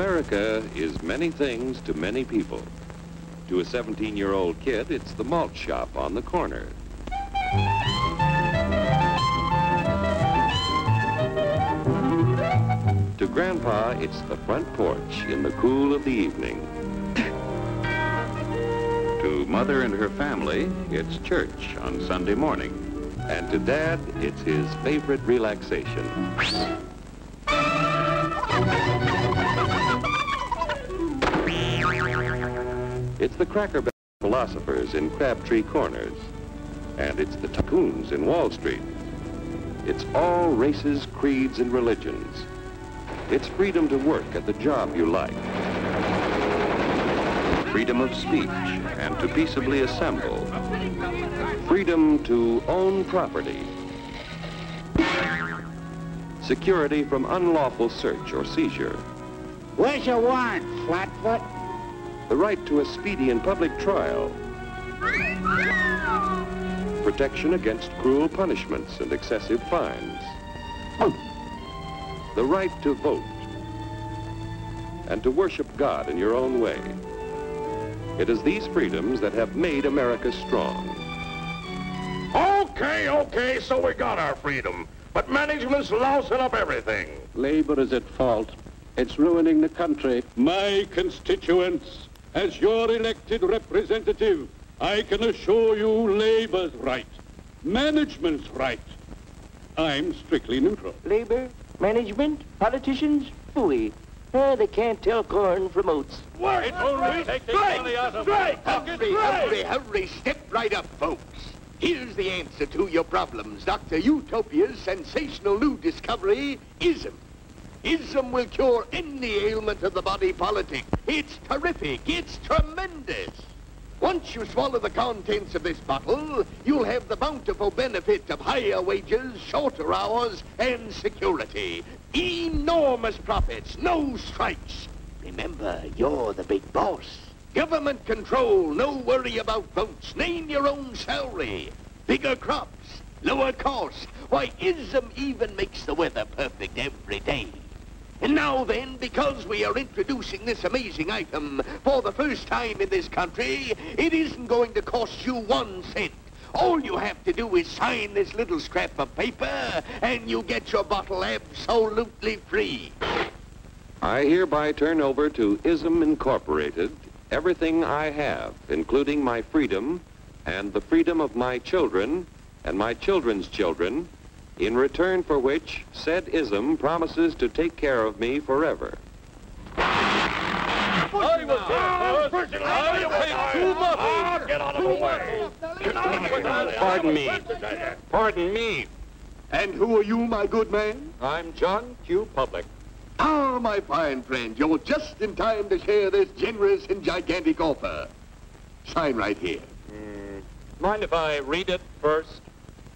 America is many things to many people. To a 17-year-old kid, it's the malt shop on the corner. To Grandpa, it's the front porch in the cool of the evening. To Mother and her family, it's church on Sunday morning. And to Dad, it's his favorite relaxation. It's the Cracker Barrel philosophers in Crabtree Corners. And it's the tycoons in Wall Street. It's all races, creeds, and religions. It's freedom to work at the job you like. Freedom of speech and to peaceably assemble. Freedom to own property. Security from unlawful search or seizure. Where's your warrant, Flatfoot? The right to a speedy and public trial. Protection against cruel punishments and excessive fines. The right to vote. And to worship God in your own way. It is these freedoms that have made America strong. Okay, so we got our freedom. But management's lousing up everything. Labor is at fault. It's ruining the country. My constituents, as your elected representative, I can assure you Labor's right, management's right. I'm strictly neutral. Labor, management, politicians, phooey. They can't tell corn from oats. Work! Take the money out of it. Hurry, step right up, folks. Here's the answer to your problems. Dr. Utopia's sensational new discovery, ism. Ism will cure any ailment of the body politic. It's terrific. It's tremendous. Once you swallow the contents of this bottle, you'll have the bountiful benefit of higher wages, shorter hours, and security. Enormous profits, no strikes. Remember, you're the big boss. Government control, no worry about votes. Name your own salary. Bigger crops, lower costs. Why, ism even makes the weather perfect every day. And now then, because we are introducing this amazing item for the first time in this country, it isn't going to cost you 1 cent. All you have to do is sign this little scrap of paper, and you get your bottle absolutely free. I hereby turn over to ISM Incorporated everything I have, including my freedom and the freedom of my children and my children's children, in return for which said ISM promises to take care of me forever. Get out of the way. Pardon me. And who are you, my good man? I'm John Q. Public. Ah, my fine friend, you're just in time to share this generous and gigantic offer. Sign right here. Mind if I read it first?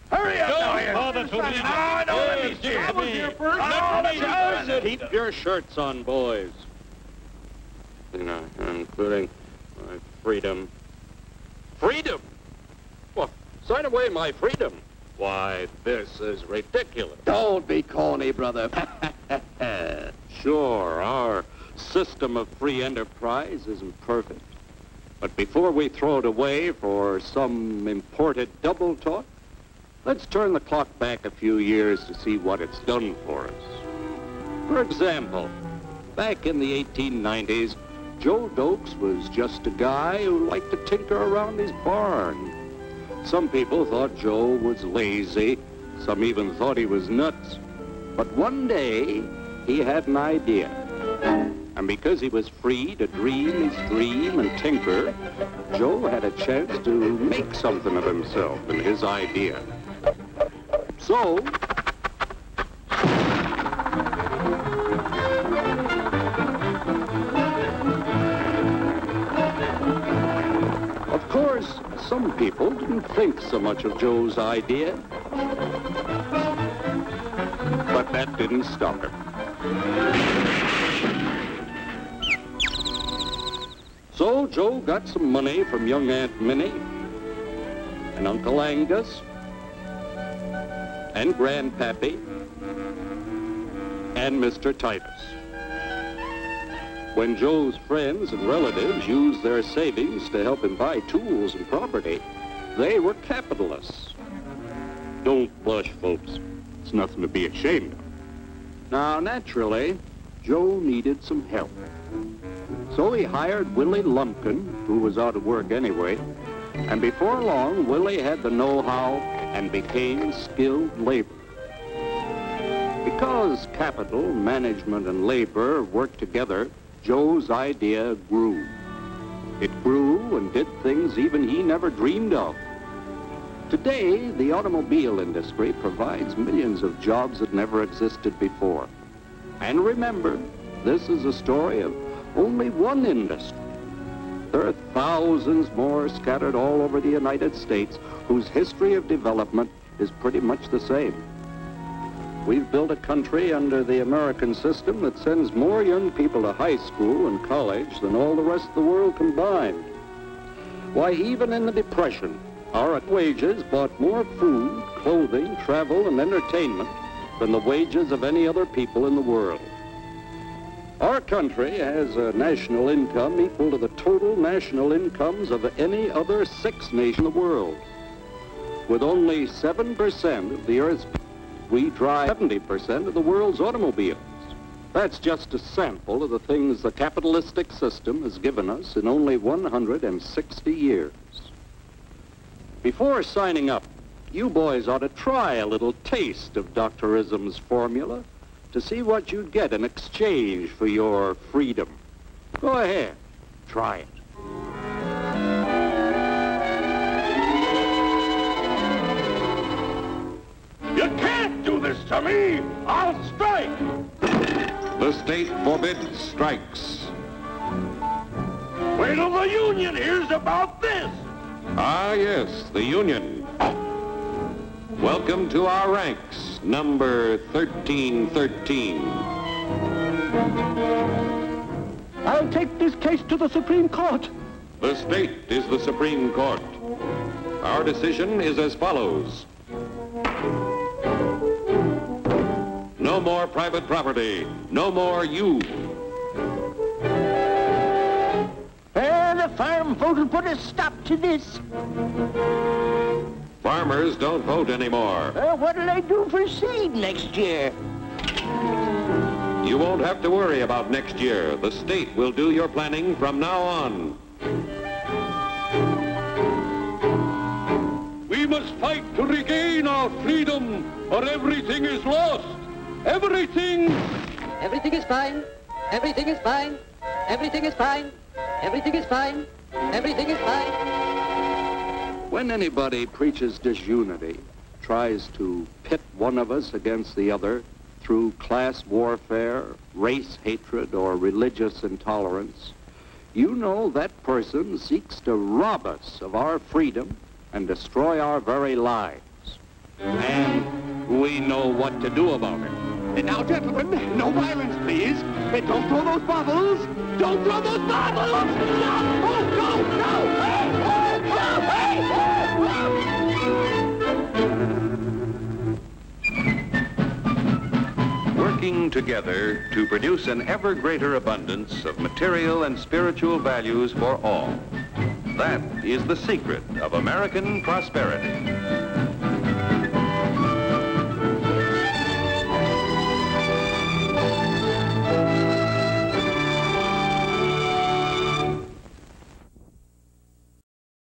Hurry up, Don't bother to read it. let me see it. I was here first. Let me Keep your shirts on, boys. Including my freedom. Freedom? Well, sign away my freedom. Why, this is ridiculous. Don't be corny, brother. Sure, our system of free enterprise isn't perfect. But before we throw it away for some imported double talk, let's turn the clock back a few years to see what it's done for us. For example, back in the 1890s, Joe Dokes was just a guy who liked to tinker around his barn. Some people thought Joe was lazy. Some even thought he was nuts. But one day, he had an idea. And because he was free to dream his dream and tinker, Joe had a chance to make something of himself and his idea. So, of course, some people didn't think so much of Joe's idea. But that didn't stop him. So Joe got some money from young Aunt Minnie and Uncle Angus and Grandpappy and Mr. Titus. When Joe's friends and relatives used their savings to help him buy tools and property, they were capitalists. Don't blush, folks. It's nothing to be ashamed of. Now, naturally, Joe needed some help. So he hired Willie Lumpkin, who was out of work anyway, and before long, Willie had the know-how and became skilled labor. Because capital, management, and labor worked together, Joe's idea grew. It grew and did things even he never dreamed of. Today, the automobile industry provides millions of jobs that never existed before. And remember, this is a story of only one industry. There are thousands more scattered all over the United States whose history of development is pretty much the same. We've built a country under the American system that sends more young people to high school and college than all the rest of the world combined. Why, even in the Depression, our wages bought more food, clothing, travel, and entertainment than the wages of any other people in the world. Our country has a national income equal to the total national incomes of any other 6 nations in the world. With only 7% of the Earth's people, we drive 70% of the world's automobiles. That's just a sample of the things the capitalistic system has given us in only 160 years. Before signing up, you boys ought to try a little taste of Dr. Ism's formula to see what you'd get in exchange for your freedom. Go ahead, try it. You can't do this to me! I'll strike! The state forbids strikes. Wait till the union hears about this! Ah, yes, the union. Welcome to our ranks, number 1313. I'll take this case to the Supreme Court. The state is the Supreme Court. Our decision is as follows. No more private property. No more you. The farm vote will put a stop to this. Farmers don't vote anymore. What'll they do for seed next year? You won't have to worry about next year. The state will do your planning from now on. We must fight to regain our freedom, or everything is lost. Everything! Everything is fine. Everything is fine. Everything is fine. Everything is fine. Everything is fine. When anybody preaches disunity, tries to pit one of us against the other through class warfare, race hatred, or religious intolerance, you know that person seeks to rob us of our freedom and destroy our very lives. And we know what to do about it. Now, gentlemen, no violence, please. Don't throw those bottles. Don't throw those bottles! No! Oh, no! No! Hey! Oh! Hey! Working together to produce an ever greater abundance of material and spiritual values for all. That is the secret of American prosperity.